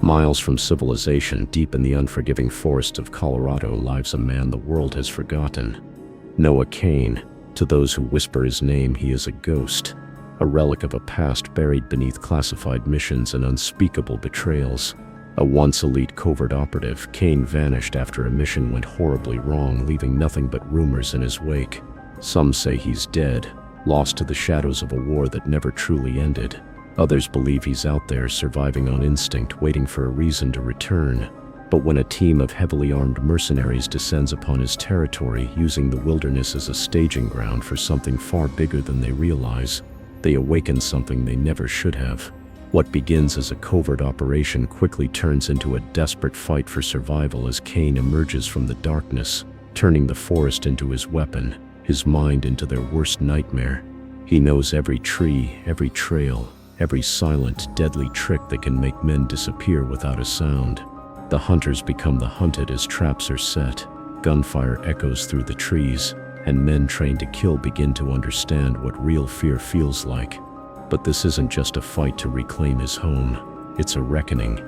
Miles from civilization, deep in the unforgiving forests of Colorado, lives a man the world has forgotten. Noah Kane. To those who whisper his name, he is a ghost, a relic of a past buried beneath classified missions and unspeakable betrayals. A once elite covert operative, Kane vanished after a mission went horribly wrong, leaving nothing but rumors in his wake. Some say he's dead, lost to the shadows of a war that never truly ended. Others believe he's out there, surviving on instinct, waiting for a reason to return. But when a team of heavily armed mercenaries descends upon his territory, using the wilderness as a staging ground for something far bigger than they realize, they awaken something they never should have. What begins as a covert operation quickly turns into a desperate fight for survival as Kane emerges from the darkness, turning the forest into his weapon, his mind into their worst nightmare. He knows every tree, every trail, every silent, deadly trick that can make men disappear without a sound. The hunters become the hunted as traps are set. Gunfire echoes through the trees, and men trained to kill begin to understand what real fear feels like. But this isn't just a fight to reclaim his home, it's a reckoning.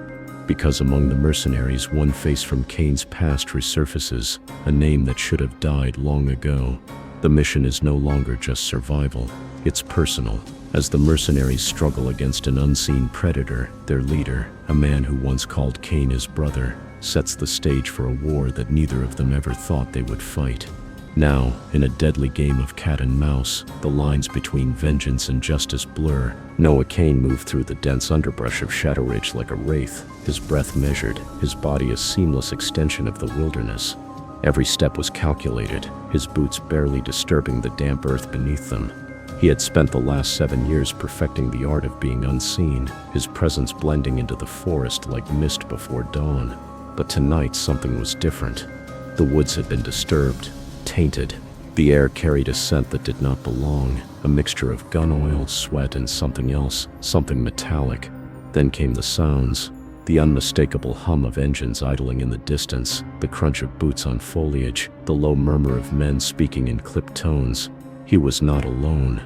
Because among the mercenaries, one face from Kane's past resurfaces, a name that should have died long ago. The mission is no longer just survival, it's personal. As the mercenaries struggle against an unseen predator, their leader, a man who once called Kane his brother, sets the stage for a war that neither of them ever thought they would fight. Now, in a deadly game of cat and mouse, the lines between vengeance and justice blur. Noah Kane moved through the dense underbrush of Shadow Ridge like a wraith, his breath measured, his body a seamless extension of the wilderness. Every step was calculated, his boots barely disturbing the damp earth beneath them. He had spent the last 7 years perfecting the art of being unseen, his presence blending into the forest like mist before dawn. But tonight something was different. The woods had been disturbed, tainted. The air carried a scent that did not belong, a mixture of gun oil, sweat, and something else, something metallic. Then came the sounds, the unmistakable hum of engines idling in the distance, the crunch of boots on foliage, the low murmur of men speaking in clipped tones. He was not alone.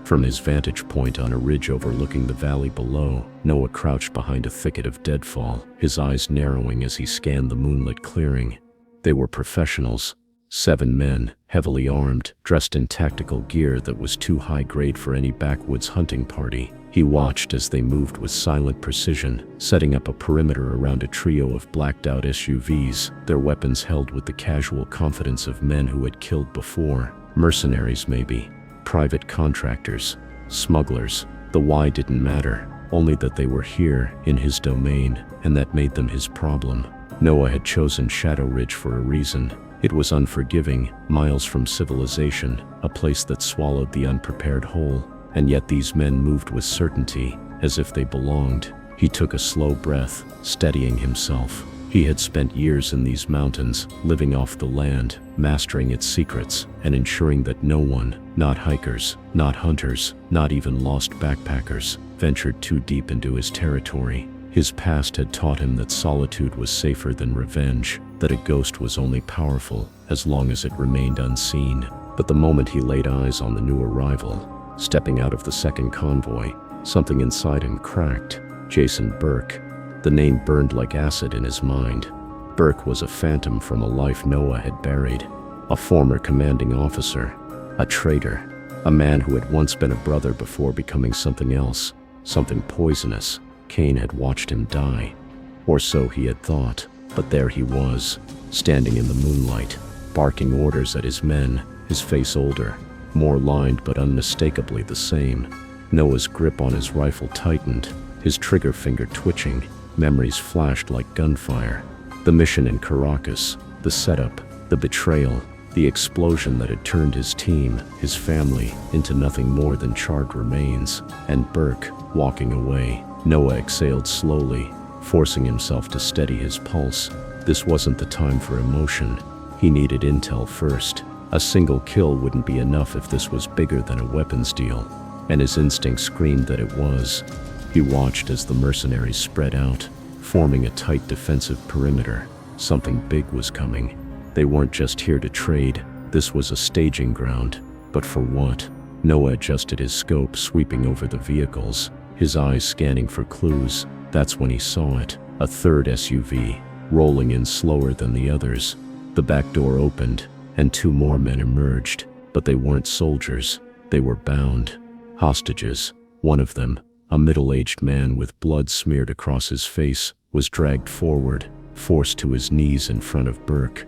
From his vantage point on a ridge overlooking the valley below, Noah crouched behind a thicket of deadfall, his eyes narrowing as he scanned the moonlit clearing. They were professionals. 7 men, heavily armed, dressed in tactical gear that was too high grade for any backwoods hunting party. He watched as they moved with silent precision, setting up a perimeter around a trio of blacked-out SUVs, their weapons held with the casual confidence of men who had killed before. Mercenaries maybe, private contractors, smugglers. The why didn't matter, only that they were here, in his domain, and that made them his problem. Noah had chosen Shadow Ridge for a reason. It was unforgiving, miles from civilization, a place that swallowed the unprepared whole. And yet these men moved with certainty, as if they belonged. He took a slow breath, steadying himself. He had spent years in these mountains, living off the land, mastering its secrets, and ensuring that no one, not hikers, not hunters, not even lost backpackers, ventured too deep into his territory. His past had taught him that solitude was safer than revenge, that a ghost was only powerful as long as it remained unseen. But the moment he laid eyes on the new arrival, stepping out of the second convoy, something inside him cracked. Jason Burke. The name burned like acid in his mind. Burke was a phantom from a life Noah had buried. A former commanding officer. A traitor. A man who had once been a brother before becoming something else. Something poisonous. Kane had watched him die. Or so he had thought. But there he was, standing in the moonlight, barking orders at his men, his face older, more lined but unmistakably the same. Noah's grip on his rifle tightened, his trigger finger twitching. Memories flashed like gunfire. The mission in Caracas, the setup, the betrayal, the explosion that had turned his team, his family, into nothing more than charred remains. And Burke, walking away. Noah exhaled slowly, forcing himself to steady his pulse. This wasn't the time for emotion. He needed intel first. A single kill wouldn't be enough if this was bigger than a weapons deal, and his instinct screamed that it was. He watched as the mercenaries spread out, forming a tight defensive perimeter. Something big was coming. They weren't just here to trade, this was a staging ground. But for what? Noah adjusted his scope, sweeping over the vehicles, his eyes scanning for clues. That's when he saw it. A third SUV, rolling in slower than the others. The back door opened, and 2 more men emerged, but they weren't soldiers. They were bound. Hostages. One of them, a middle-aged man with blood smeared across his face, was dragged forward, forced to his knees in front of Burke.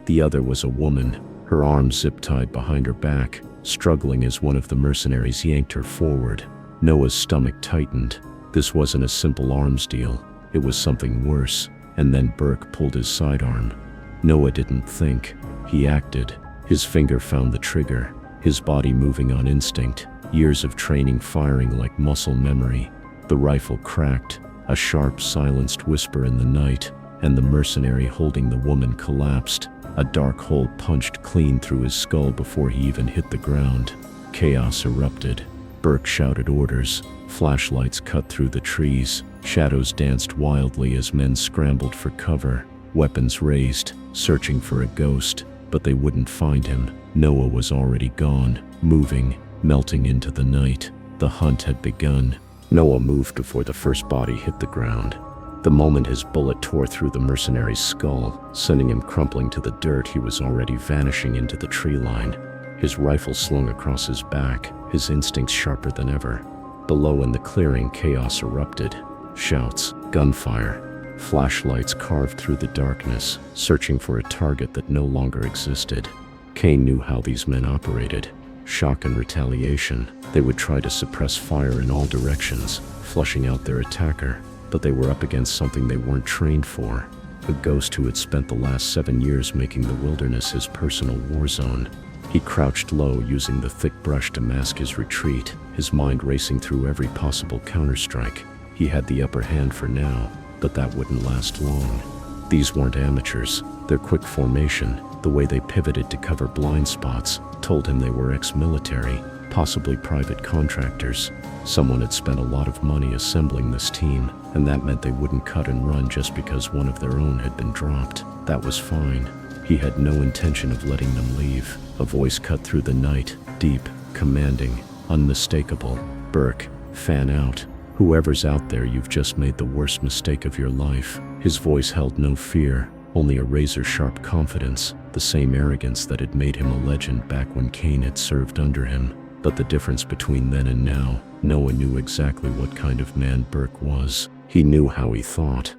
The other was a woman, her arms zip-tied behind her back, struggling as one of the mercenaries yanked her forward. Noah's stomach tightened. This wasn't a simple arms deal. It was something worse. And then Burke pulled his sidearm. Noah didn't think. He acted. His finger found the trigger, his body moving on instinct, years of training firing like muscle memory. The rifle cracked, a sharp, silenced whisper in the night, and the mercenary holding the woman collapsed. A dark hole punched clean through his skull before he even hit the ground. Chaos erupted. Burke shouted orders. Flashlights cut through the trees. Shadows danced wildly as men scrambled for cover. Weapons raised, searching for a ghost, but they wouldn't find him. Noah was already gone, moving, melting into the night. The hunt had begun. Noah moved before the first body hit the ground. The moment his bullet tore through the mercenary's skull, sending him crumpling to the dirt, he was already vanishing into the tree line. His rifle slung across his back, his instincts sharper than ever. Below in the clearing, chaos erupted. Shouts, gunfire, flashlights carved through the darkness, searching for a target that no longer existed. Kane knew how these men operated. Shock and retaliation. They would try to suppress fire in all directions, flushing out their attacker, but they were up against something they weren't trained for. A ghost who had spent the last 7 years making the wilderness his personal war zone. He crouched low, using the thick brush to mask his retreat, his mind racing through every possible counterstrike. He had the upper hand for now, but that wouldn't last long. These weren't amateurs. Their quick formation, the way they pivoted to cover blind spots, told him they were ex-military, possibly private contractors. Someone had spent a lot of money assembling this team, and that meant they wouldn't cut and run just because one of their own had been dropped. That was fine. He had no intention of letting them leave. A voice cut through the night, deep, commanding, unmistakable. Burke, fan out. Whoever's out there, you've just made the worst mistake of your life. His voice held no fear, only a razor-sharp confidence, the same arrogance that had made him a legend back when Kane had served under him. But the difference between then and now, Noah knew exactly what kind of man Burke was. He knew how he thought.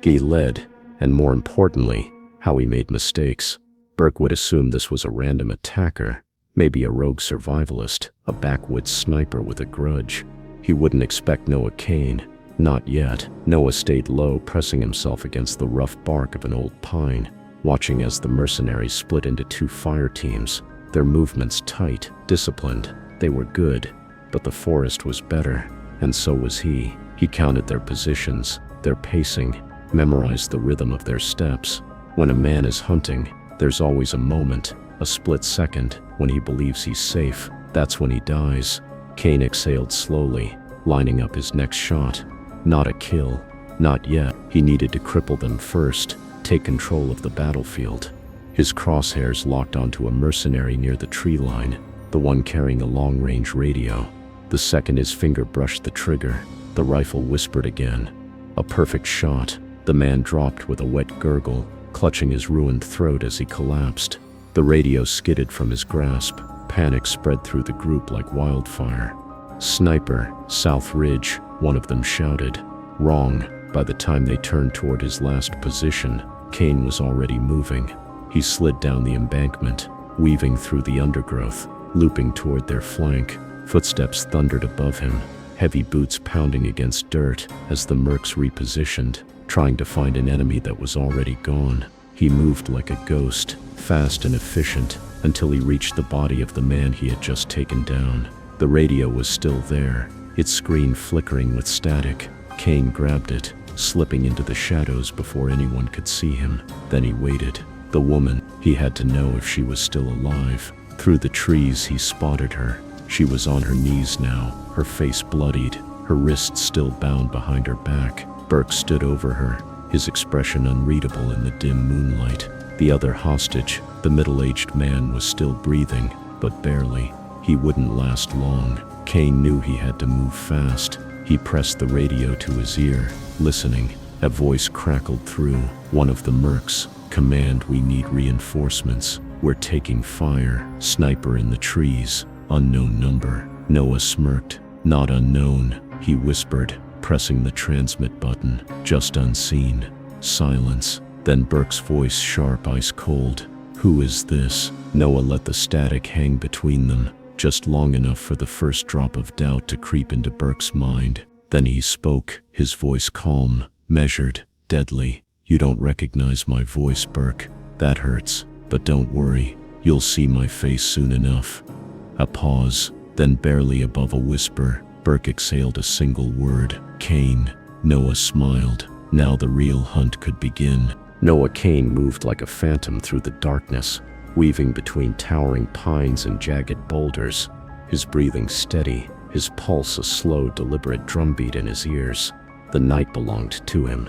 He led, and more importantly, how he made mistakes. Burke would assume this was a random attacker, maybe a rogue survivalist, a backwoods sniper with a grudge. He wouldn't expect Noah Kane. Not yet. Noah stayed low, pressing himself against the rough bark of an old pine, watching as the mercenaries split into 2 fire teams. Their movements tight, disciplined. They were good, but the forest was better, and so was he. He counted their positions, their pacing, memorized the rhythm of their steps. When a man is hunting, there's always a moment, a split second, when he believes he's safe. That's when he dies. Kane exhaled slowly, lining up his next shot. Not a kill. Not yet. He needed to cripple them first, take control of the battlefield. His crosshairs locked onto a mercenary near the tree line, the one carrying a long-range radio. The second his finger brushed the trigger, the rifle whispered again. A perfect shot. The man dropped with a wet gurgle, clutching his ruined throat as he collapsed. The radio skidded from his grasp. Panic spread through the group like wildfire. "Sniper, South Ridge," one of them shouted. Wrong. By the time they turned toward his last position, Kane was already moving. He slid down the embankment, weaving through the undergrowth, looping toward their flank. Footsteps thundered above him, heavy boots pounding against dirt as the mercs repositioned, trying to find an enemy that was already gone. He moved like a ghost, fast and efficient, until he reached the body of the man he had just taken down. The radio was still there, its screen flickering with static. Kane grabbed it, slipping into the shadows before anyone could see him. Then he waited. The woman, he had to know if she was still alive. Through the trees he spotted her. She was on her knees now, her face bloodied, her wrists still bound behind her back. Burke stood over her, his expression unreadable in the dim moonlight. The other hostage, the middle-aged man, was still breathing, but barely. He wouldn't last long. Kane knew he had to move fast. He pressed the radio to his ear, listening. A voice crackled through, one of the mercs. "Command, we need reinforcements. We're taking fire. Sniper in the trees. Unknown number." Noah smirked. "Not unknown," he whispered, pressing the transmit button. "Just unseen." Silence. Then Burke's voice, sharp, ice cold. "Who is this?" Noah let the static hang between them, just long enough for the first drop of doubt to creep into Burke's mind. Then he spoke, his voice calm, measured, deadly. "You don't recognize my voice, Burke. That hurts, but don't worry. You'll see my face soon enough." A pause, then barely above a whisper, Burke exhaled a single word. "Kane." Noah smiled. Now the real hunt could begin. Noah Kane moved like a phantom through the darkness, weaving between towering pines and jagged boulders, his breathing steady, his pulse a slow, deliberate drumbeat in his ears. The night belonged to him.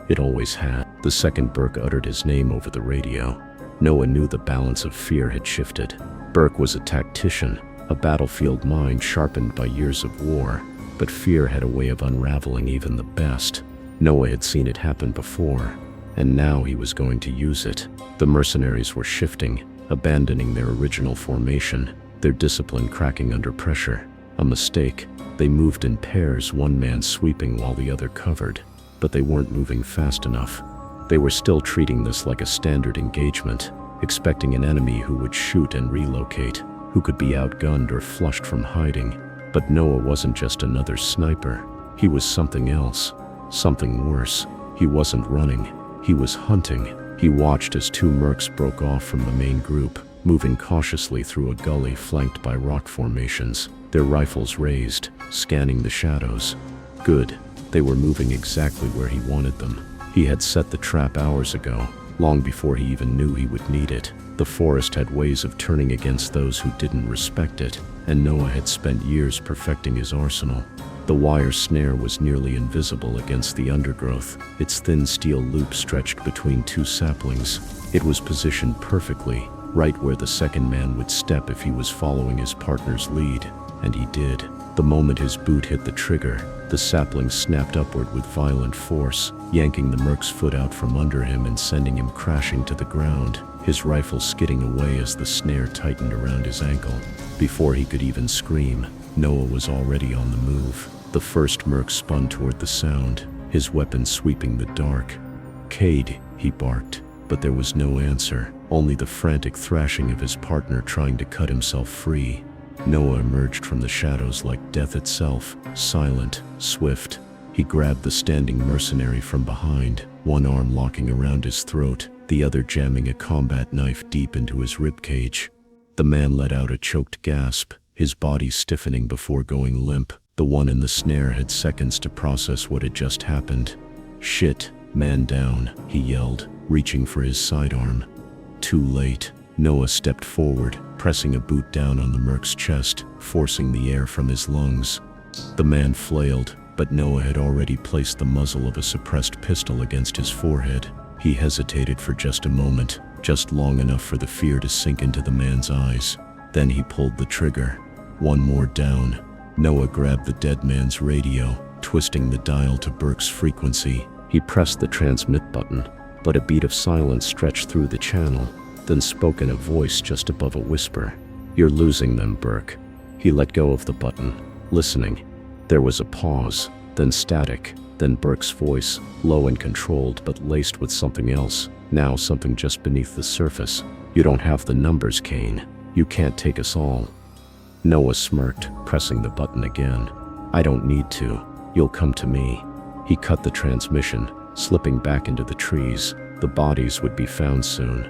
It always had. The second Burke uttered his name over the radio, Noah knew the balance of fear had shifted. Burke was a tactician, a battlefield mind sharpened by years of war, but fear had a way of unraveling even the best. Noah had seen it happen before, and now he was going to use it. The mercenaries were shifting, abandoning their original formation, their discipline cracking under pressure. A mistake. They moved in pairs, one man sweeping while the other covered. But they weren't moving fast enough. They were still treating this like a standard engagement, expecting an enemy who would shoot and relocate, who could be outgunned or flushed from hiding. But Noah wasn't just another sniper. He was something else, something worse. He wasn't running, he was hunting. He watched as two mercs broke off from the main group, moving cautiously through a gully flanked by rock formations, their rifles raised, scanning the shadows. Good. They were moving exactly where he wanted them. He had set the trap hours ago, long before he even knew he would need it. The forest had ways of turning against those who didn't respect it, and Noah had spent years perfecting his arsenal. The wire snare was nearly invisible against the undergrowth, its thin steel loop stretched between two saplings. It was positioned perfectly, right where the second man would step if he was following his partner's lead, and he did. The moment his boot hit the trigger, the sapling snapped upward with violent force, yanking the merc's foot out from under him and sending him crashing to the ground, his rifle skidding away as the snare tightened around his ankle. Before he could even scream, Noah was already on the move. The first merc spun toward the sound, his weapon sweeping the dark. "Cade," he barked, but there was no answer, only the frantic thrashing of his partner trying to cut himself free. Noah emerged from the shadows like death itself, silent, swift. He grabbed the standing mercenary from behind, one arm locking around his throat, the other jamming a combat knife deep into his ribcage. The man let out a choked gasp, his body stiffening before going limp. The one in the snare had seconds to process what had just happened. "Shit, man down," he yelled, reaching for his sidearm. Too late. Noah stepped forward, pressing a boot down on the merc's chest, forcing the air from his lungs. The man flailed, but Noah had already placed the muzzle of a suppressed pistol against his forehead. He hesitated for just a moment, just long enough for the fear to sink into the man's eyes. Then he pulled the trigger. One more down. Noah grabbed the dead man's radio, twisting the dial to Burke's frequency. He pressed the transmit button, but a beat of silence stretched through the channel, then spoke in a voice just above a whisper. "You're losing them, Burke." He let go of the button, listening. There was a pause, then static, then Burke's voice, low and controlled but laced with something else, now something just beneath the surface. "You don't have the numbers, Kane. You can't take us all." Noah smirked, pressing the button again. "I don't need to. You'll come to me." He cut the transmission, slipping back into the trees. The bodies would be found soon.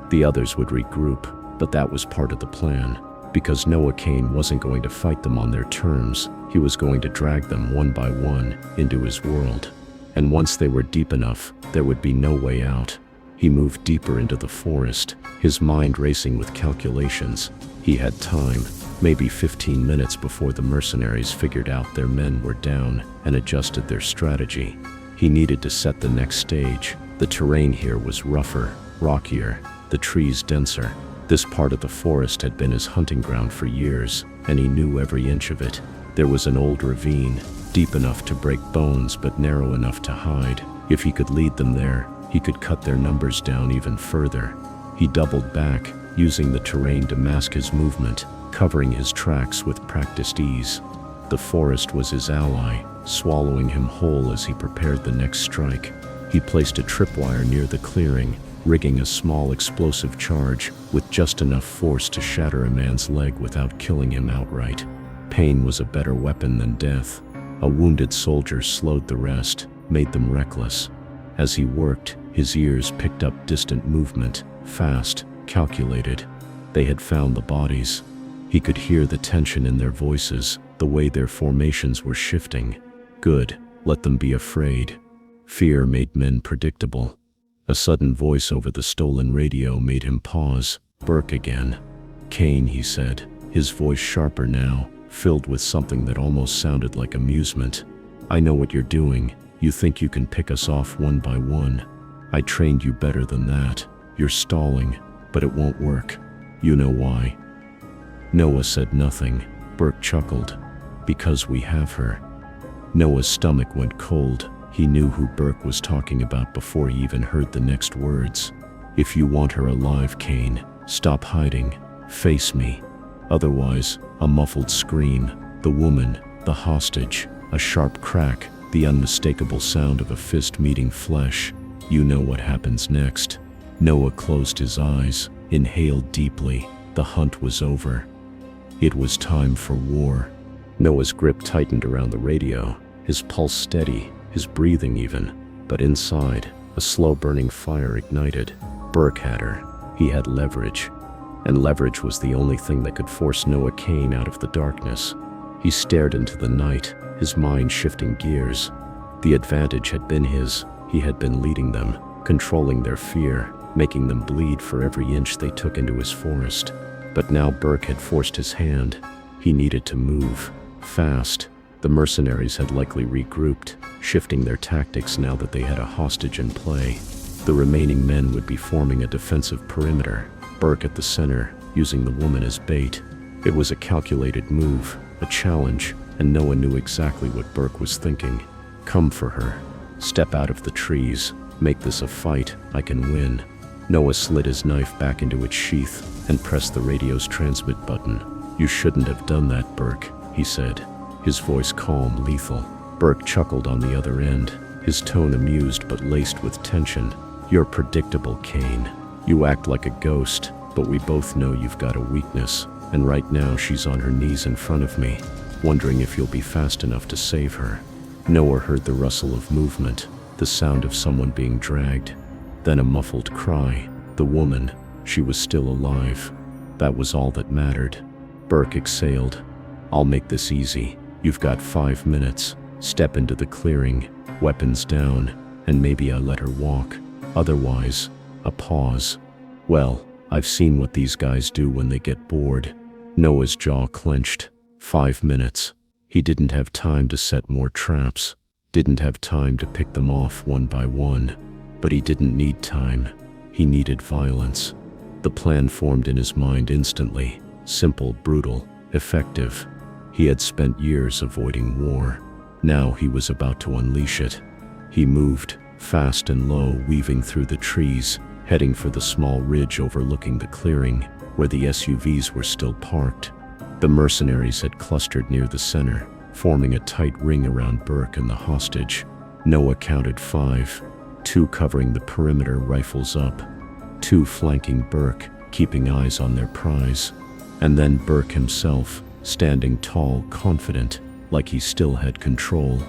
The others would regroup, but that was part of the plan. Because Noah Kane wasn't going to fight them on their terms, he was going to drag them one by one into his world. And once they were deep enough, there would be no way out. He moved deeper into the forest, his mind racing with calculations. He had time, maybe 15 minutes before the mercenaries figured out their men were down and adjusted their strategy. He needed to set the next stage. The terrain here was rougher, rockier, the trees denser. This part of the forest had been his hunting ground for years, and he knew every inch of it. There was an old ravine, deep enough to break bones but narrow enough to hide. If he could lead them there, he could cut their numbers down even further. He doubled back, using the terrain to mask his movement, covering his tracks with practiced ease. The forest was his ally, swallowing him whole as he prepared the next strike. He placed a tripwire near the clearing, rigging a small explosive charge with just enough force to shatter a man's leg without killing him outright. Pain was a better weapon than death. A wounded soldier slowed the rest, made them reckless. As he worked, his ears picked up distant movement, fast, calculated. They had found the bodies. He could hear the tension in their voices, the way their formations were shifting. Good, let them be afraid. Fear made men predictable. A sudden voice over the stolen radio made him pause. Burke again. Kane, he said, his voice sharper now, filled with something that almost sounded like amusement. I know what you're doing. You think you can pick us off one by one. I trained you better than that. You're stalling, but it won't work. You know why. Noah said nothing. Burke chuckled. Because we have her. Noah's stomach went cold. He knew who Burke was talking about before he even heard the next words. If you want her alive, Kane, stop hiding. Face me. Otherwise, a muffled scream, the woman, the hostage, a sharp crack, the unmistakable sound of a fist meeting flesh. You know what happens next. Noah closed his eyes, inhaled deeply. The hunt was over. It was time for war. Noah's grip tightened around the radio, his pulse steady, his breathing even. But inside, a slow-burning fire ignited. Burke had her. He had leverage. And leverage was the only thing that could force Noah Kane out of the darkness. He stared into the night, his mind shifting gears. The advantage had been his. He had been leading them, controlling their fear, making them bleed for every inch they took into his forest. But now Burke had forced his hand. He needed to move, fast. The mercenaries had likely regrouped, shifting their tactics now that they had a hostage in play. The remaining men would be forming a defensive perimeter, Burke at the center, using the woman as bait. It was a calculated move, a challenge, and Noah knew exactly what Burke was thinking. Come for her. Step out of the trees. Make this a fight. I can win. Noah slid his knife back into its sheath and pressed the radio's transmit button. You shouldn't have done that, Burke, he said, his voice calm, lethal. Burke chuckled on the other end, his tone amused but laced with tension. You're predictable, Kane. You act like a ghost, but we both know you've got a weakness, and right now she's on her knees in front of me, wondering if you'll be fast enough to save her. Noah heard the rustle of movement, the sound of someone being dragged, then a muffled cry. The woman, she was still alive. That was all that mattered. Burke exhaled. I'll make this easy. You've got 5 minutes. Step into the clearing, weapons down, and maybe I let her walk. Otherwise, a pause. Well, I've seen what these guys do when they get bored. Noah's jaw clenched. 5 minutes. He didn't have time to set more traps. Didn't have time to pick them off one by one. But he didn't need time. He needed violence. The plan formed in his mind instantly. Simple, brutal, effective. He had spent years avoiding war. Now he was about to unleash it. He moved, fast and low, weaving through the trees, heading for the small ridge overlooking the clearing, where the SUVs were still parked. The mercenaries had clustered near the center, forming a tight ring around Burke and the hostage. Noah counted 5, 2 covering the perimeter, rifles up, 2 flanking Burke, keeping eyes on their prize, and then Burke himself, standing tall, confident, like he still had control.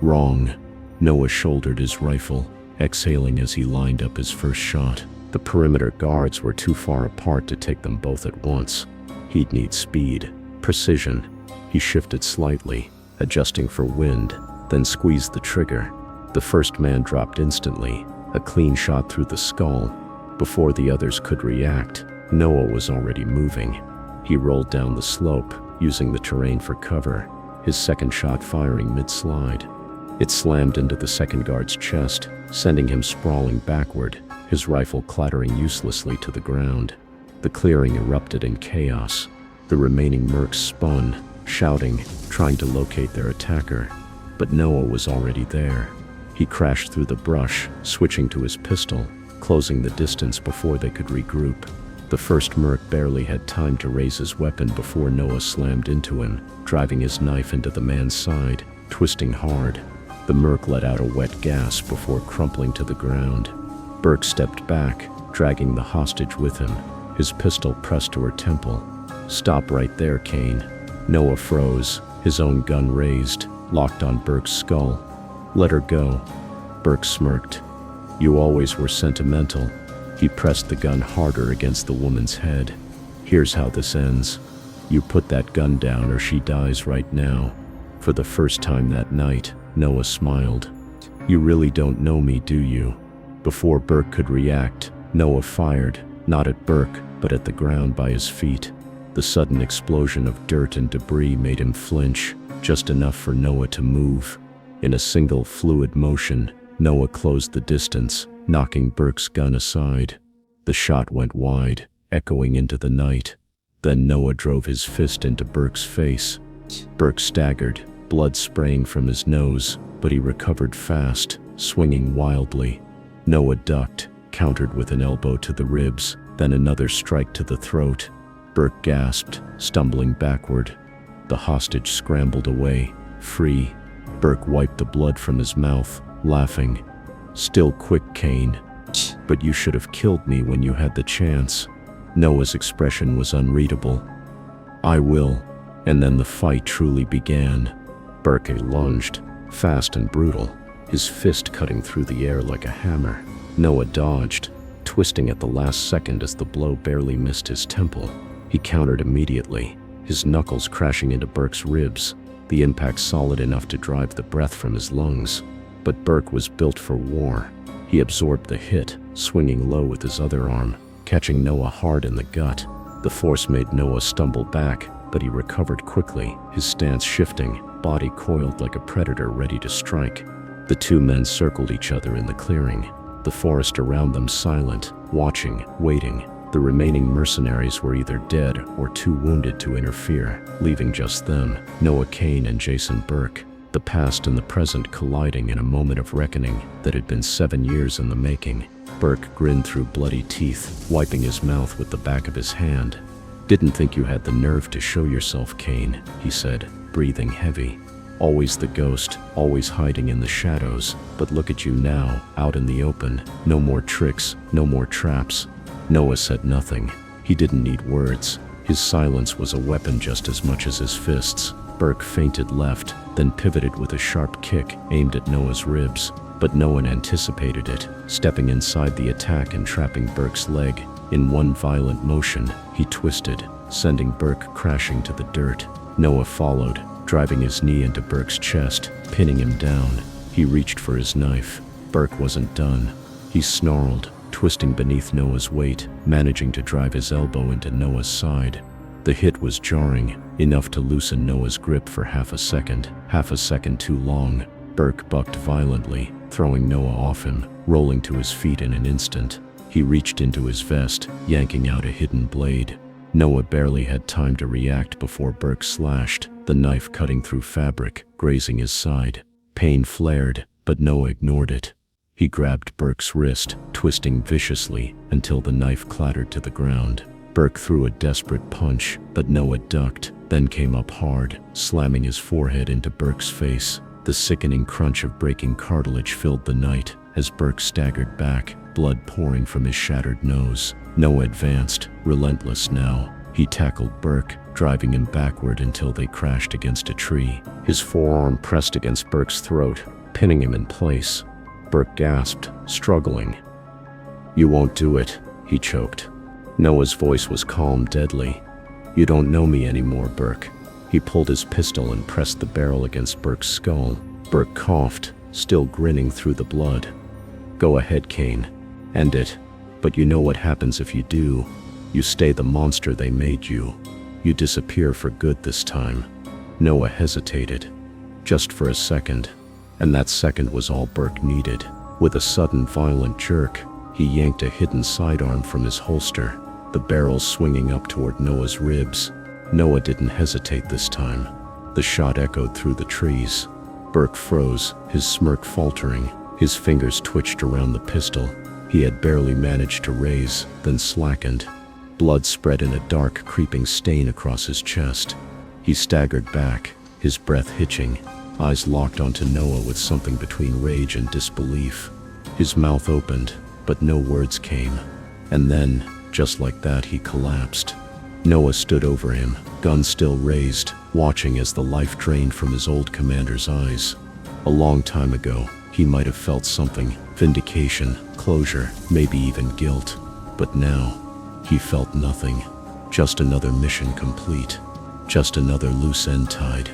Wrong. Noah shouldered his rifle, exhaling as he lined up his first shot. The perimeter guards were too far apart to take them both at once. He'd need speed, precision. He shifted slightly, adjusting for wind, then squeezed the trigger. The first man dropped instantly, a clean shot through the skull. Before the others could react, Noah was already moving. He rolled down the slope, using the terrain for cover, his second shot firing mid-slide. It slammed into the second guard's chest, sending him sprawling backward, his rifle clattering uselessly to the ground. The clearing erupted in chaos. The remaining mercs spun, shouting, trying to locate their attacker. But Noah was already there. He crashed through the brush, switching to his pistol, closing the distance before they could regroup. The first merc barely had time to raise his weapon before Noah slammed into him, driving his knife into the man's side, twisting hard. The merc let out a wet gasp before crumpling to the ground. Burke stepped back, dragging the hostage with him, his pistol pressed to her temple. "Stop right there, Kane." Noah froze, his own gun raised, locked on Burke's skull. "Let her go." Burke smirked. "You always were sentimental." He pressed the gun harder against the woman's head. "Here's how this ends. You put that gun down or she dies right now." For the first time that night, Noah smiled. "You really don't know me, do you?" Before Burke could react, Noah fired, not at Burke, but at the ground by his feet. The sudden explosion of dirt and debris made him flinch, just enough for Noah to move. In a single fluid motion, Noah closed the distance, knocking Burke's gun aside. The shot went wide, echoing into the night. Then Noah drove his fist into Burke's face. Burke staggered, blood spraying from his nose, but he recovered fast, swinging wildly. Noah ducked, countered with an elbow to the ribs, then another strike to the throat. Burke gasped, stumbling backward. The hostage scrambled away, free. Burke wiped the blood from his mouth, laughing. "Still quick, Kane. But you should have killed me when you had the chance." Noah's expression was unreadable. "I will." And then the fight truly began. Burke lunged, fast and brutal, his fist cutting through the air like a hammer. Noah dodged, twisting at the last second as the blow barely missed his temple. He countered immediately, his knuckles crashing into Burke's ribs, the impact solid enough to drive the breath from his lungs. But Burke was built for war. He absorbed the hit, swinging low with his other arm, catching Noah hard in the gut. The force made Noah stumble back, but he recovered quickly, his stance shifting, body coiled like a predator ready to strike. The two men circled each other in the clearing, the forest around them silent, watching, waiting. The remaining mercenaries were either dead or too wounded to interfere, leaving just them, Noah Kane and Jason Burke. The past and the present colliding in a moment of reckoning that had been 7 years in the making. Burke grinned through bloody teeth, wiping his mouth with the back of his hand. "Didn't think you had the nerve to show yourself, Kane," he said, breathing heavy. "Always the ghost, always hiding in the shadows, but look at you now, out in the open. No more tricks, no more traps." Noah said nothing. He didn't need words. His silence was a weapon just as much as his fists. Burke feinted left, then pivoted with a sharp kick aimed at Noah's ribs, but no one anticipated it, stepping inside the attack and trapping Burke's leg. In one violent motion, he twisted, sending Burke crashing to the dirt. Noah followed, driving his knee into Burke's chest, pinning him down. He reached for his knife. Burke wasn't done. He snarled, twisting beneath Noah's weight, managing to drive his elbow into Noah's side. The hit was jarring, enough to loosen Noah's grip for half a second too long. Burke bucked violently, throwing Noah off him, rolling to his feet in an instant. He reached into his vest, yanking out a hidden blade. Noah barely had time to react before Burke slashed, the knife cutting through fabric, grazing his side. Pain flared, but Noah ignored it. He grabbed Burke's wrist, twisting viciously until the knife clattered to the ground. Burke threw a desperate punch, but Noah ducked, then came up hard, slamming his forehead into Burke's face. The sickening crunch of breaking cartilage filled the night as Burke staggered back, blood pouring from his shattered nose. Noah advanced, relentless now. He tackled Burke, driving him backward until they crashed against a tree. His forearm pressed against Burke's throat, pinning him in place. Burke gasped, struggling. "You won't do it," he choked. Noah's voice was calm, deadly. "You don't know me anymore, Burke." He pulled his pistol and pressed the barrel against Burke's skull. Burke coughed, still grinning through the blood. "Go ahead, Kane. End it. But you know what happens if you do. You stay the monster they made you. You disappear for good this time." Noah hesitated. Just for a second. And that second was all Burke needed. With a sudden violent jerk, he yanked a hidden sidearm from his holster, the barrel swinging up toward Noah's ribs. Noah didn't hesitate this time. The shot echoed through the trees. Burke froze, his smirk faltering. His fingers twitched around the pistol he had barely managed to raise, then slackened. Blood spread in a dark, creeping stain across his chest. He staggered back, his breath hitching, eyes locked onto Noah with something between rage and disbelief. His mouth opened, but no words came. And then, just like that, he collapsed. Noah stood over him, gun still raised, watching as the life drained from his old commander's eyes. A long time ago, he might have felt something, vindication, closure, maybe even guilt. But now, he felt nothing. Just another mission complete. Just another loose end tied.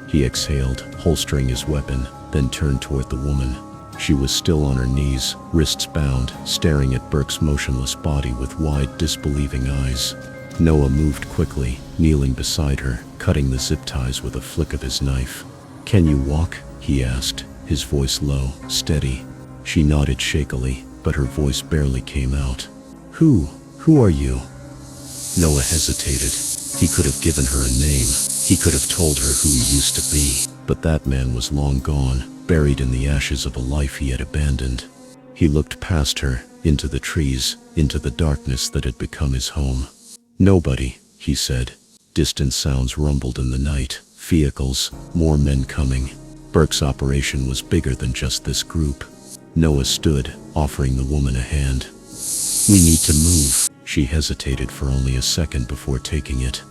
He exhaled, holstering his weapon, then turned toward the woman. She was still on her knees, wrists bound, staring at Burke's motionless body with wide, disbelieving eyes. Noah moved quickly, kneeling beside her, cutting the zip ties with a flick of his knife. "Can you walk?" he asked, his voice low, steady. She nodded shakily, but her voice barely came out. Who are you?" Noah hesitated. He could have given her a name. He could have told her who he used to be. But that man was long gone, buried in the ashes of a life he had abandoned. He looked past her, into the trees, into the darkness that had become his home. "Nobody," he said. Distant sounds rumbled in the night. Vehicles, more men coming. Burke's operation was bigger than just this group. Noah stood, offering the woman a hand. "We need to move." She hesitated for only a second before taking it,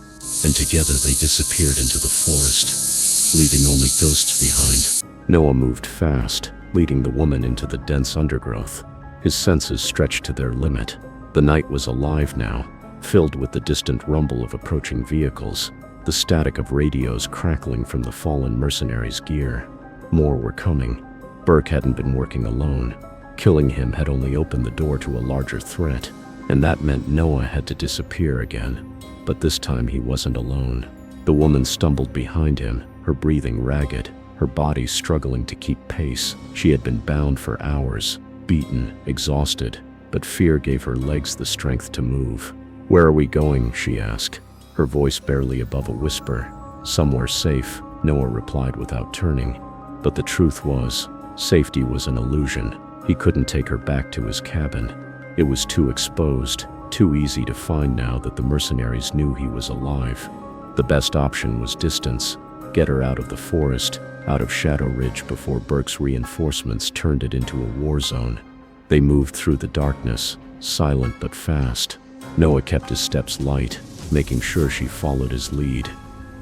and together they disappeared into the forest, leaving only ghosts behind. Noah moved fast, leading the woman into the dense undergrowth. His senses stretched to their limit. The night was alive now, filled with the distant rumble of approaching vehicles, the static of radios crackling from the fallen mercenaries' gear. More were coming. Burke hadn't been working alone. Killing him had only opened the door to a larger threat, and that meant Noah had to disappear again. But this time he wasn't alone. The woman stumbled behind him, her breathing ragged, her body struggling to keep pace. She had been bound for hours, beaten, exhausted, but fear gave her legs the strength to move. "Where are we going?" she asked, her voice barely above a whisper. "Somewhere safe," Noah replied without turning. But the truth was, safety was an illusion. He couldn't take her back to his cabin. It was too exposed, too easy to find now that the mercenaries knew he was alive. The best option was distance. Get her out of the forest, out of Shadow Ridge before Burke's reinforcements turned it into a war zone. They moved through the darkness, silent but fast. Noah kept his steps light, making sure she followed his lead.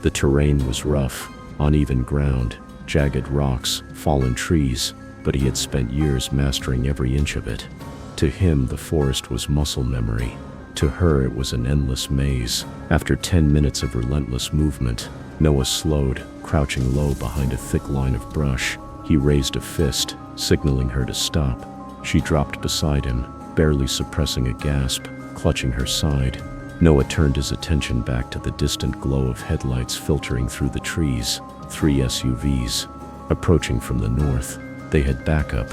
The terrain was rough, uneven ground, jagged rocks, fallen trees, but he had spent years mastering every inch of it. To him, the forest was muscle memory. To her, it was an endless maze. After 10 minutes of relentless movement, Noah slowed, crouching low behind a thick line of brush. He raised a fist, signaling her to stop. She dropped beside him, barely suppressing a gasp, clutching her side. Noah turned his attention back to the distant glow of headlights filtering through the trees. 3 SUVs, approaching from the north. They had backup.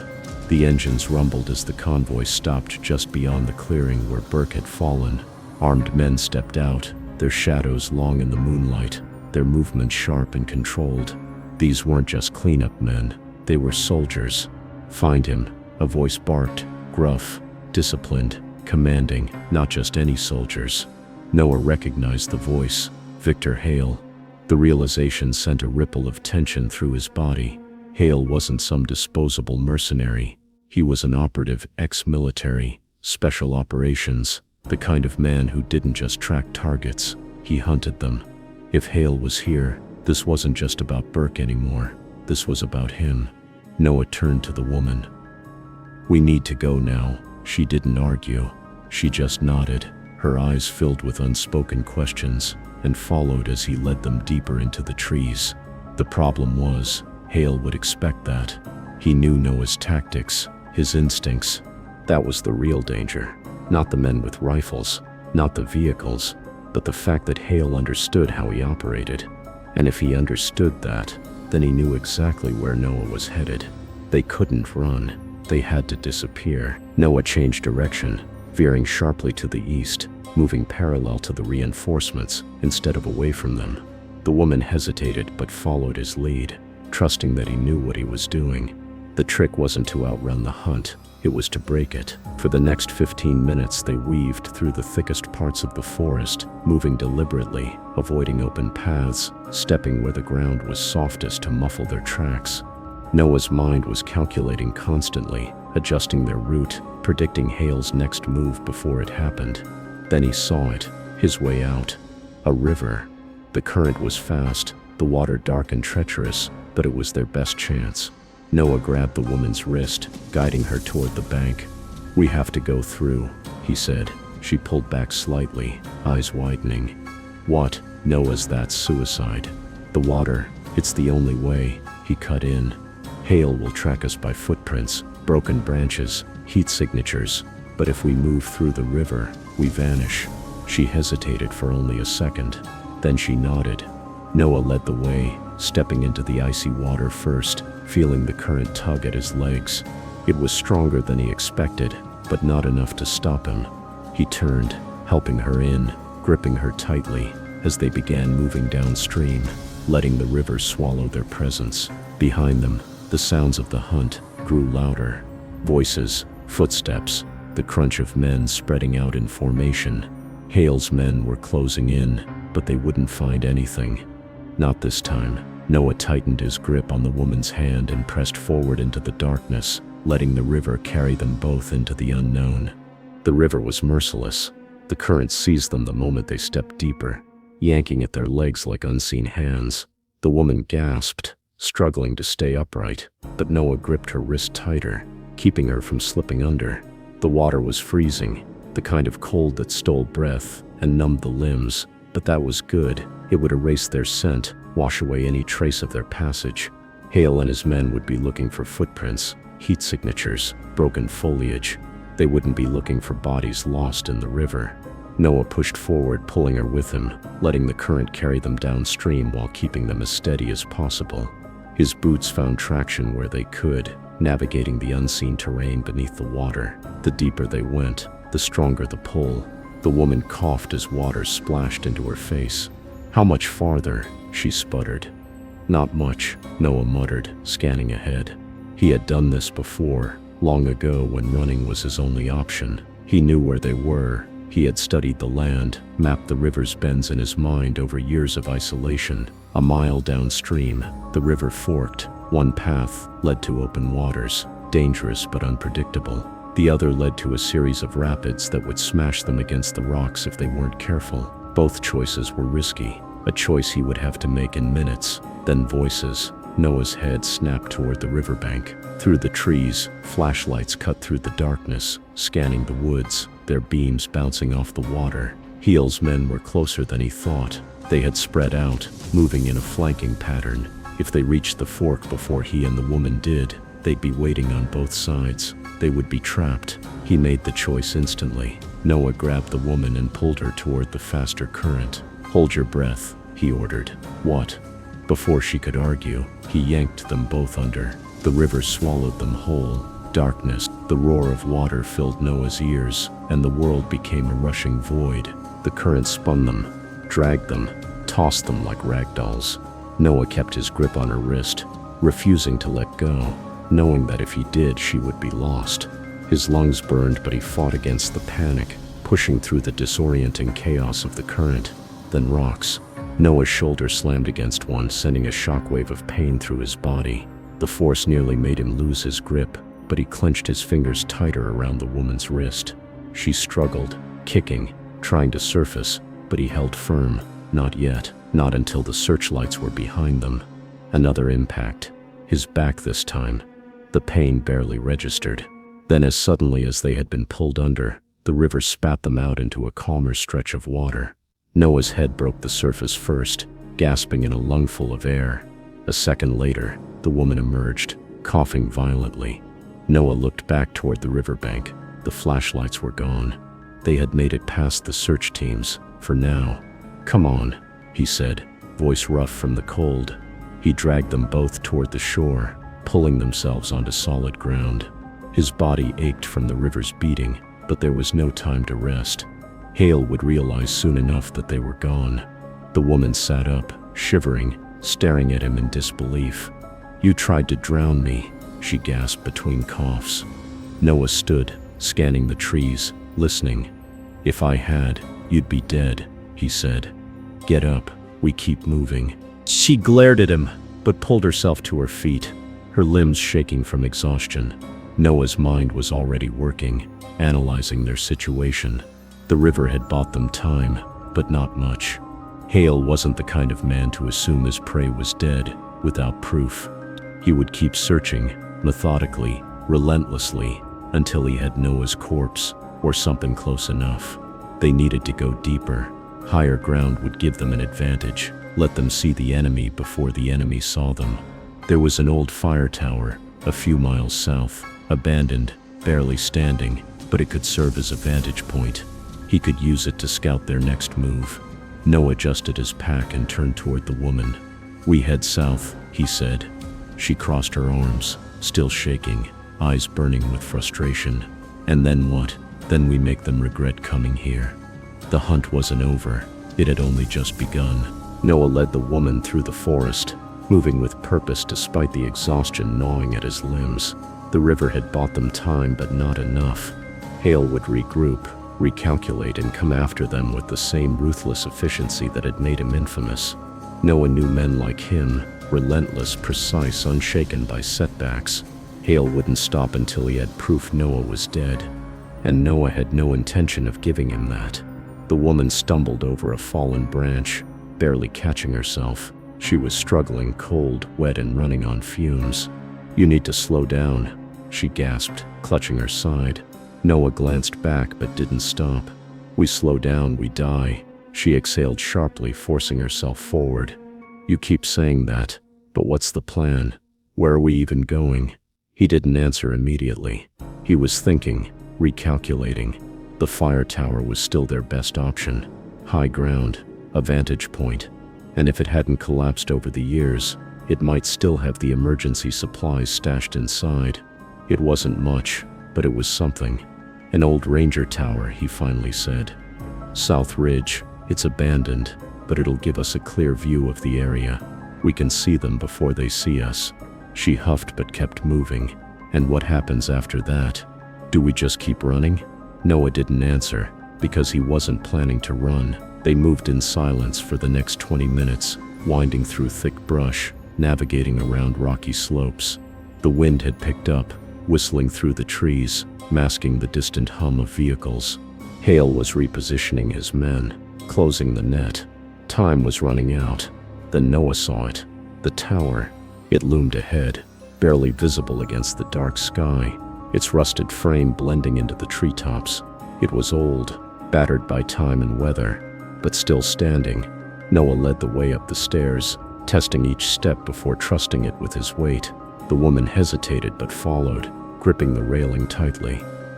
The engines rumbled as the convoy stopped just beyond the clearing where Burke had fallen. Armed men stepped out, their shadows long in the moonlight, their movements sharp and controlled. These weren't just cleanup men, they were soldiers. "Find him," a voice barked, gruff, disciplined, commanding, not just any soldiers. Noah recognized the voice, Victor Hale. The realization sent a ripple of tension through his body. Hale wasn't some disposable mercenary. He was an operative, ex-military, special operations, the kind of man who didn't just track targets, he hunted them. If Hale was here, this wasn't just about Burke anymore. This was about him. Noah turned to the woman. "We need to go now." She didn't argue. She just nodded, her eyes filled with unspoken questions, and followed as he led them deeper into the trees. The problem was, Hale would expect that. He knew Noah's tactics, his instincts. That was the real danger. Not the men with rifles, not the vehicles, but the fact that Hale understood how he operated. And if he understood that, then he knew exactly where Noah was headed. They couldn't run. They had to disappear. Noah changed direction, veering sharply to the east, moving parallel to the reinforcements instead of away from them. The woman hesitated but followed his lead, trusting that he knew what he was doing. The trick wasn't to outrun the hunt, it was to break it. For the next 15 minutes they weaved through the thickest parts of the forest, moving deliberately, avoiding open paths, stepping where the ground was softest to muffle their tracks. Noah's mind was calculating constantly, adjusting their route, predicting Hale's next move before it happened. Then he saw it, his way out. A river. The current was fast, the water dark and treacherous, but it was their best chance. Noah grabbed the woman's wrist, guiding her toward the bank. "We have to go through," he said. She pulled back slightly, eyes widening. "What? Noah's that's suicide. The water, it's the only way," he cut in. "Hale will track us by footprints, broken branches, heat signatures, but if we move through the river, we vanish." She hesitated for only a second. Then she nodded. Noah led the way, stepping into the icy water first, feeling the current tug at his legs. It was stronger than he expected, but not enough to stop him. He turned, helping her in, gripping her tightly, as they began moving downstream, letting the river swallow their presence. Behind them, the sounds of the hunt grew louder. Voices, footsteps, the crunch of men spreading out in formation. Hale's men were closing in, but they wouldn't find anything. Not this time. Noah tightened his grip on the woman's hand and pressed forward into the darkness, letting the river carry them both into the unknown. The river was merciless. The current seized them the moment they stepped deeper, yanking at their legs like unseen hands. The woman gasped, struggling to stay upright, but Noah gripped her wrist tighter, keeping her from slipping under. The water was freezing, the kind of cold that stole breath and numbed the limbs, but that was good. It would erase their scent, wash away any trace of their passage. Hale and his men would be looking for footprints, heat signatures, broken foliage. They wouldn't be looking for bodies lost in the river. Noah pushed forward, pulling her with him, letting the current carry them downstream while keeping them as steady as possible. His boots found traction where they could, navigating the unseen terrain beneath the water. The deeper they went, the stronger the pull. The woman coughed as water splashed into her face. "How much farther?" she sputtered. "Not much," Noah muttered, scanning ahead. He had done this before, long ago when running was his only option. He knew where they were. He had studied the land, mapped the river's bends in his mind over years of isolation. A mile downstream, the river forked. One path led to open waters, dangerous but unpredictable. The other led to a series of rapids that would smash them against the rocks if they weren't careful. Both choices were risky, a choice he would have to make in minutes. Then voices. Noah's head snapped toward the riverbank. Through the trees, flashlights cut through the darkness, scanning the woods, their beams bouncing off the water. Hale's men were closer than he thought. They had spread out, moving in a flanking pattern. If they reached the fork before he and the woman did, they'd be waiting on both sides. They would be trapped. He made the choice instantly. Noah grabbed the woman and pulled her toward the faster current. "Hold your breath," he ordered. "What?" Before she could argue, he yanked them both under. The river swallowed them whole. Darkness, the roar of water filled Noah's ears, and the world became a rushing void. The current spun them, dragged them, tossed them like rag dolls. Noah kept his grip on her wrist, refusing to let go, knowing that if he did, she would be lost. His lungs burned, but he fought against the panic, pushing through the disorienting chaos of the current. Then rocks. Noah's shoulder slammed against one, sending a shockwave of pain through his body. The force nearly made him lose his grip, but he clenched his fingers tighter around the woman's wrist. She struggled, kicking, trying to surface, but he held firm. Not yet, not until the searchlights were behind them. Another impact. His back this time. The pain barely registered. Then as suddenly as they had been pulled under, the river spat them out into a calmer stretch of water. Noah's head broke the surface first, gasping in a lungful of air. A second later, the woman emerged, coughing violently. Noah looked back toward the riverbank. The flashlights were gone. They had made it past the search teams, for now. "Come on," he said, voice rough from the cold. He dragged them both toward the shore, pulling themselves onto solid ground. His body ached from the river's beating, but there was no time to rest. Hale would realize soon enough that they were gone. The woman sat up, shivering, staring at him in disbelief. "You tried to drown me," she gasped between coughs. Noah stood, scanning the trees, listening. "If I had, you'd be dead," he said. "Get up, we keep moving." She glared at him, but pulled herself to her feet, her limbs shaking from exhaustion. Noah's mind was already working, analyzing their situation. The river had bought them time, but not much. Hale wasn't the kind of man to assume his prey was dead without proof. He would keep searching, methodically, relentlessly, until he had Noah's corpse, or something close enough. They needed to go deeper. Higher ground would give them an advantage, let them see the enemy before the enemy saw them. There was an old fire tower, a few miles south, abandoned, barely standing, but it could serve as a vantage point. He could use it to scout their next move. Noah adjusted his pack and turned toward the woman. "We head south," he said. She crossed her arms, still shaking, eyes burning with frustration. "And then what? Then we make them regret coming here." The hunt wasn't over. It had only just begun. Noah led the woman through the forest, moving with purpose despite the exhaustion gnawing at his limbs. The river had bought them time, but not enough. Hale would regroup, recalculate, and come after them with the same ruthless efficiency that had made him infamous. Noah knew men like him, relentless, precise, unshaken by setbacks. Hale wouldn't stop until he had proof Noah was dead, and Noah had no intention of giving him that. The woman stumbled over a fallen branch, barely catching herself. She was struggling, cold, wet, and running on fumes. "You need to slow down," she gasped, clutching her side. Noah glanced back but didn't stop. "We slow down, we die," she exhaled sharply, forcing herself forward. "You keep saying that, but what's the plan? Where are we even going?" He didn't answer immediately. He was thinking, recalculating. The fire tower was still their best option. High ground, a vantage point. And if it hadn't collapsed over the years, it might still have the emergency supplies stashed inside. It wasn't much, but it was something. "An old ranger tower," he finally said. "South Ridge. It's abandoned, but it'll give us a clear view of the area. We can see them before they see us." She huffed but kept moving. "And what happens after that? Do we just keep running?" Noah didn't answer, because he wasn't planning to run. They moved in silence for the next 20 minutes, winding through thick brush, navigating around rocky slopes. The wind had picked up, whistling through the trees, masking the distant hum of vehicles. Hale was repositioning his men, closing the net. Time was running out. Then Noah saw it. The tower. It loomed ahead, barely visible against the dark sky, its rusted frame blending into the treetops. It was old, battered by time and weather, but still standing. Noah led the way up the stairs, testing each step before trusting it with his weight. The woman hesitated but followed, gripping the railing tightly.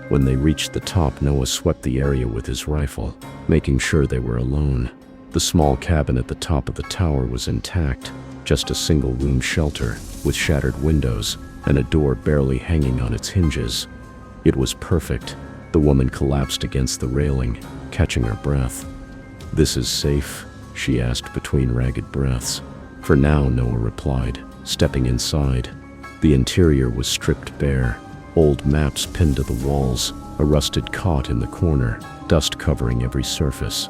When they reached the top, Noah swept the area with his rifle, making sure they were alone. The small cabin at the top of the tower was intact, just a single-room shelter with shattered windows and a door barely hanging on its hinges. It was perfect. The woman collapsed against the railing, catching her breath. "This is safe?" she asked between ragged breaths. "For now," Noah replied, stepping inside. The interior was stripped bare, old maps pinned to the walls, a rusted cot in the corner, dust covering every surface.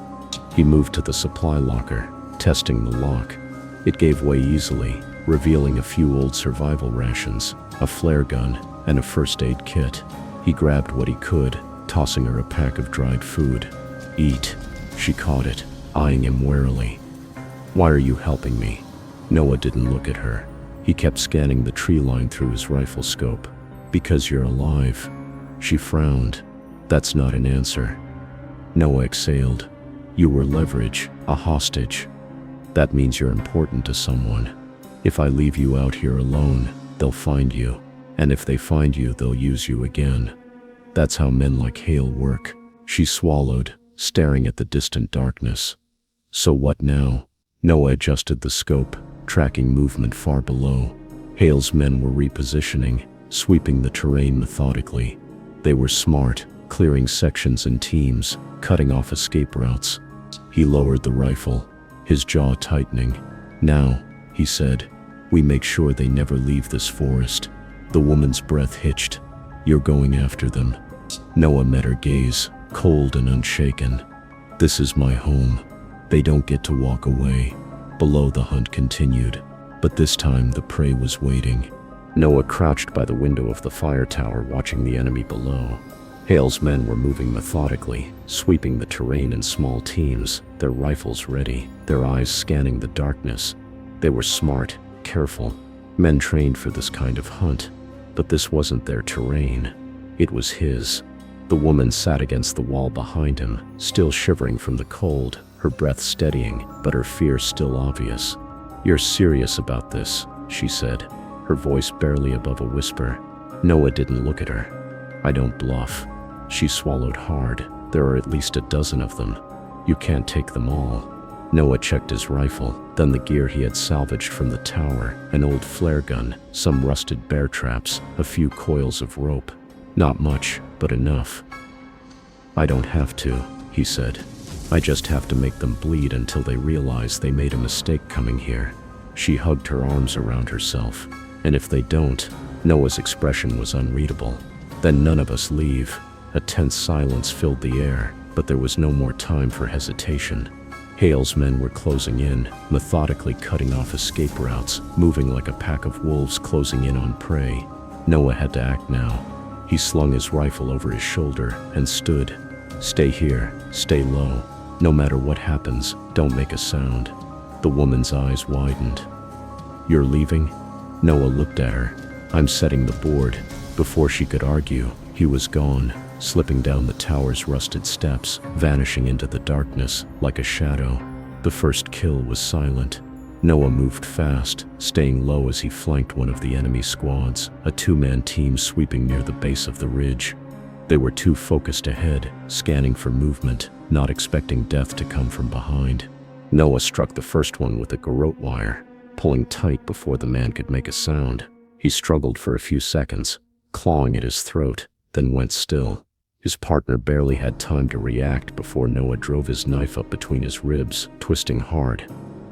He moved to the supply locker, testing the lock. It gave way easily, revealing a few old survival rations, a flare gun, and a first aid kit. He grabbed what he could, tossing her a pack of dried food. "Eat." She caught it, eyeing him warily. "Why are you helping me?" Noah didn't look at her. He kept scanning the tree line through his rifle scope. "Because you're alive." She frowned. "That's not an answer." Noah exhaled. "You were leverage, a hostage. That means you're important to someone. If I leave you out here alone, they'll find you. And if they find you, they'll use you again. That's how men like Hale work." She swallowed, staring at the distant darkness. "So what now?" Noah adjusted the scope, tracking movement far below. Hale's men were repositioning, sweeping the terrain methodically. They were smart, clearing sections in teams, cutting off escape routes. He lowered the rifle, his jaw tightening. "Now," he said, "we make sure they never leave this forest. The woman's breath hitched. "You're going after them." Noah met her gaze, cold and unshaken. "This is my home. They don't get to walk away." Below, the hunt continued, but this time the prey was waiting. Noah crouched by the window of the fire tower, watching the enemy below. Hale's men were moving methodically, sweeping the terrain in small teams, their rifles ready, their eyes scanning the darkness. They were smart, careful, men trained for this kind of hunt, but this wasn't their terrain. It was his. The woman sat against the wall behind him, still shivering from the cold, her breath steadying, but her fear still obvious. "You're serious about this," she said, her voice barely above a whisper. Noah didn't look at her. "I don't bluff." She swallowed hard. "There are at least a dozen of them. You can't take them all." Noah checked his rifle, then the gear he had salvaged from the tower, an old flare gun, some rusted bear traps, a few coils of rope. Not much, but enough. "I don't have to," he said. "I just have to make them bleed until they realize they made a mistake coming here." She hugged her arms around herself. "And if they don't," Noah's expression was unreadable, "then none of us leave." A tense silence filled the air, but there was no more time for hesitation. Hale's men were closing in, methodically cutting off escape routes, moving like a pack of wolves closing in on prey. Noah had to act now. He slung his rifle over his shoulder and stood. "Stay here, stay low. No matter what happens, don't make a sound." The woman's eyes widened. "You're leaving?" Noah looked at her. "I'm setting the board." Before she could argue, he was gone, slipping down the tower's rusted steps, vanishing into the darkness like a shadow. The first kill was silent. Noah moved fast, staying low as he flanked one of the enemy squads, a two-man team sweeping near the base of the ridge. They were too focused ahead, scanning for movement, not expecting death to come from behind. Noah struck the first one with a garrote wire, pulling tight before the man could make a sound. He struggled for a few seconds, clawing at his throat, then went still. His partner barely had time to react before Noah drove his knife up between his ribs, twisting hard.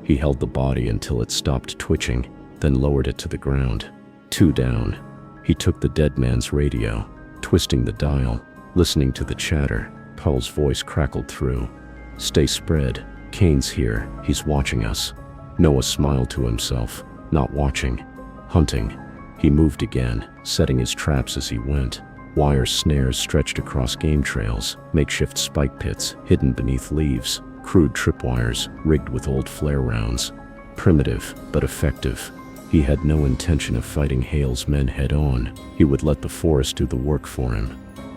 He held the body until it stopped twitching, then lowered it to the ground. 2 down. He took the dead man's radio, twisting the dial, listening to the chatter. Paul's voice crackled through. "Stay spread. Kane's here. He's watching us." Noah smiled to himself. Not watching. Hunting. He moved again, setting his traps as he went. Wire snares stretched across game trails, makeshift spike pits hidden beneath leaves, crude tripwires rigged with old flare rounds. Primitive, but effective. He had no intention of fighting Hale's men head-on. He would let the forest do the work for him.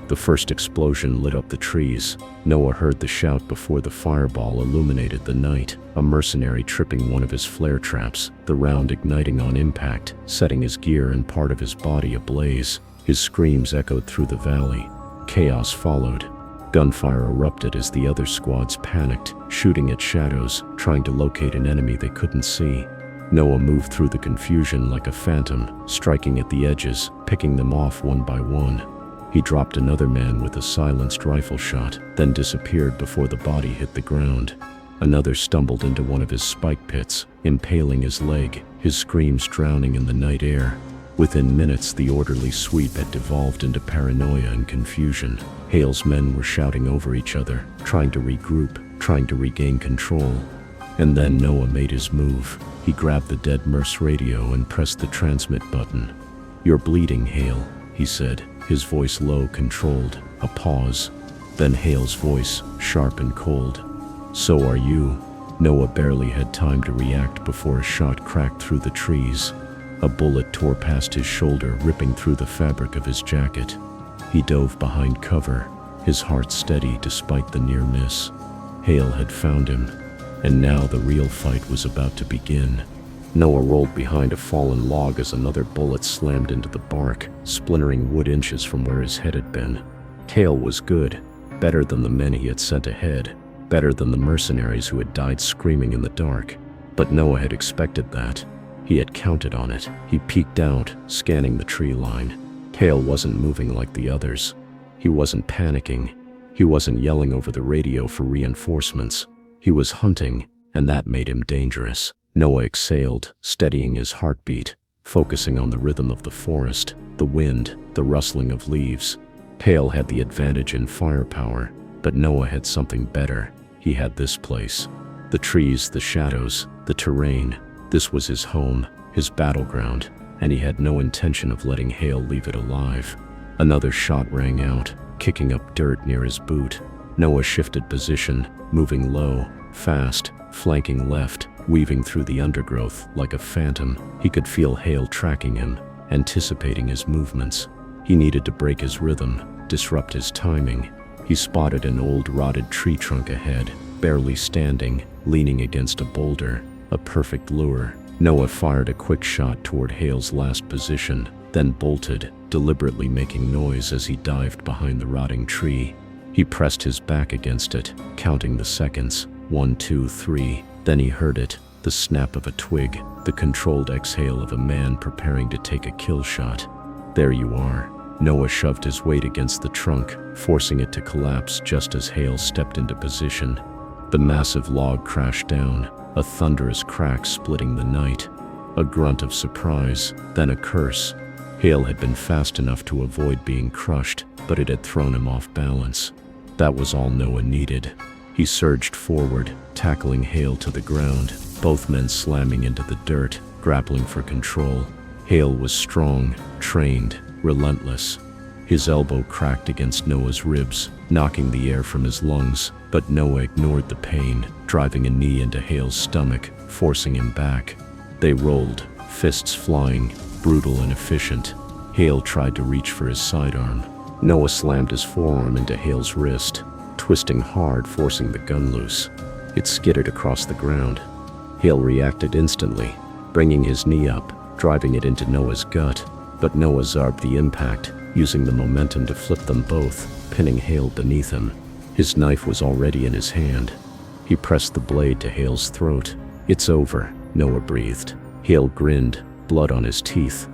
The first explosion lit up the trees. Noah heard the shout before the fireball illuminated the night, a mercenary tripping one of his flare traps, the round igniting on impact, setting his gear and part of his body ablaze. His screams echoed through the valley. Chaos followed. Gunfire erupted as the other squads panicked, shooting at shadows, trying to locate an enemy they couldn't see. Noah moved through the confusion like a phantom, striking at the edges, picking them off one by one. He dropped another man with a silenced rifle shot, then disappeared before the body hit the ground. Another stumbled into one of his spike pits, impaling his leg, his screams drowning in the night air. Within minutes, the orderly sweep had devolved into paranoia and confusion. Hale's men were shouting over each other, trying to regroup, trying to regain control. And then Noah made his move. He grabbed the dead Merce radio and pressed the transmit button. "You're bleeding, Hale," he said, his voice low, controlled. A pause. Then Hale's voice, sharp and cold. "So are you." Noah barely had time to react before a shot cracked through the trees. A bullet tore past his shoulder, ripping through the fabric of his jacket. He dove behind cover, his heart steady despite the near miss. Hale had found him, and now the real fight was about to begin. Noah rolled behind a fallen log as another bullet slammed into the bark, splintering wood inches from where his head had been. Hale was good, better than the men he had sent ahead, better than the mercenaries who had died screaming in the dark. But Noah had expected that. He had counted on it. He peeked out, scanning the tree line. Hale wasn't moving like the others. He wasn't panicking. He wasn't yelling over the radio for reinforcements. He was hunting, and that made him dangerous. Noah exhaled, steadying his heartbeat. focusing on the rhythm of the forest, the wind, the rustling of leaves. Hale had the advantage in firepower, but Noah had something better. He had this place. The trees, the shadows, the terrain. This was his home, his battleground, and he had no intention of letting Hale leave it alive. Another shot rang out, kicking up dirt near his boot. Noah shifted position, moving low, fast, flanking left, weaving through the undergrowth like a phantom. He could feel Hale tracking him, anticipating his movements. He needed to break his rhythm, disrupt his timing. He spotted an old rotted tree trunk ahead, barely standing, leaning against a boulder, a perfect lure. Noah fired a quick shot toward Hale's last position, then bolted, deliberately making noise as he dived behind the rotting tree. He pressed his back against it, counting the seconds. 1, 2, 3. Then he heard it, the snap of a twig, the controlled exhale of a man preparing to take a kill shot. There you are. Noah shoved his weight against the trunk, forcing it to collapse just as Hale stepped into position. The massive log crashed down, a thunderous crack splitting the night. A grunt of surprise, then a curse. Hale had been fast enough to avoid being crushed, but it had thrown him off balance. That was all Noah needed. He surged forward, tackling Hale to the ground, both men slamming into the dirt, grappling for control. Hale was strong, trained, relentless. His elbow cracked against Noah's ribs, knocking the air from his lungs, but Noah ignored the pain, driving a knee into Hale's stomach, forcing him back. They rolled, fists flying, brutal and efficient. Hale tried to reach for his sidearm. Noah slammed his forearm into Hale's wrist, twisting hard, forcing the gun loose. It skittered across the ground. Hale reacted instantly, bringing his knee up, driving it into Noah's gut, but Noah zapped the impact, using the momentum to flip them both, pinning Hale beneath him. His knife was already in his hand. He pressed the blade to Hale's throat. "It's over," Noah breathed. Hale grinned, blood on his teeth.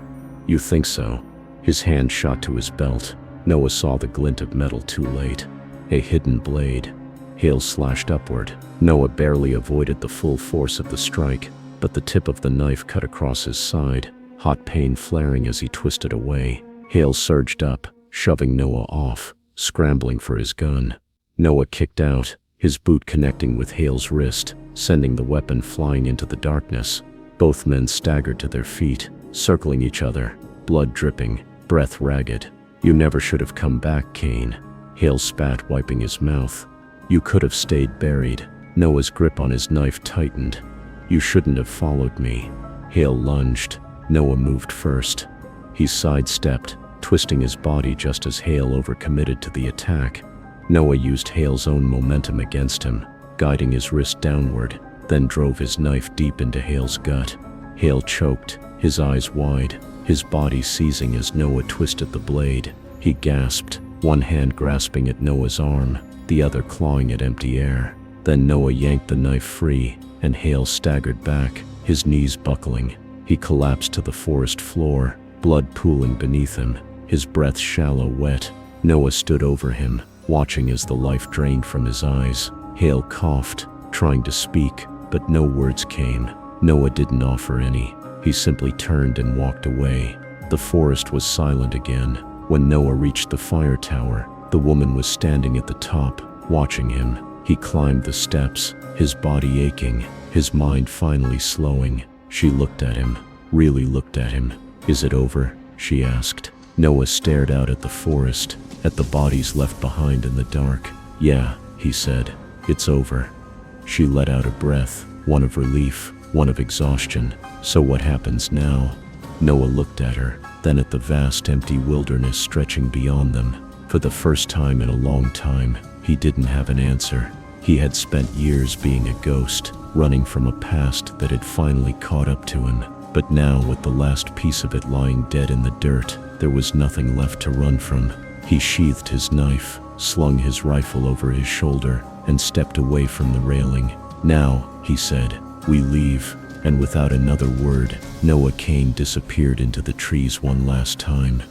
"You think so?" His hand shot to his belt. Noah saw the glint of metal too late. A hidden blade. Hale slashed upward. Noah barely avoided the full force of the strike, but the tip of the knife cut across his side, hot pain flaring as he twisted away. Hale surged up, shoving Noah off, scrambling for his gun. Noah kicked out, his boot connecting with Hale's wrist, sending the weapon flying into the darkness. Both men staggered to their feet, circling each other, blood dripping, breath ragged. "You never should have come back, Kane," Hale spat, wiping his mouth. "You could have stayed buried." Noah's grip on his knife tightened. "You shouldn't have followed me." Hale lunged. Noah moved first. He sidestepped, twisting his body just as Hale overcommitted to the attack. Noah used Hale's own momentum against him, guiding his wrist downward, then drove his knife deep into Hale's gut. Hale choked, his eyes wide, his body seizing as Noah twisted the blade. He gasped, one hand grasping at Noah's arm, the other clawing at empty air. Then Noah yanked the knife free, and Hale staggered back, his knees buckling. He collapsed to the forest floor, blood pooling beneath him, his breath shallow wet. Noah stood over him, watching as the life drained from his eyes. Hale coughed, trying to speak, but no words came. Noah didn't offer any. He simply turned and walked away. The forest was silent again. When Noah reached the fire tower, the woman was standing at the top, watching him. He climbed the steps, his body aching, his mind finally slowing. She looked at him, really looked at him. "Is it over?" she asked. Noah stared out at the forest, at the bodies left behind in the dark. "Yeah," he said, "it's over." She let out a breath, one of relief, one of exhaustion. "So what happens now?" Noah looked at her, then at the vast empty wilderness stretching beyond them. For the first time in a long time, he didn't have an answer. He had spent years being a ghost, running from a past that had finally caught up to him. But now, with the last piece of it lying dead in the dirt, there was nothing left to run from. He sheathed his knife, slung his rifle over his shoulder, and stepped away from the railing. "Now," he said, "we leave." And without another word, Noah Kane disappeared into the trees one last time.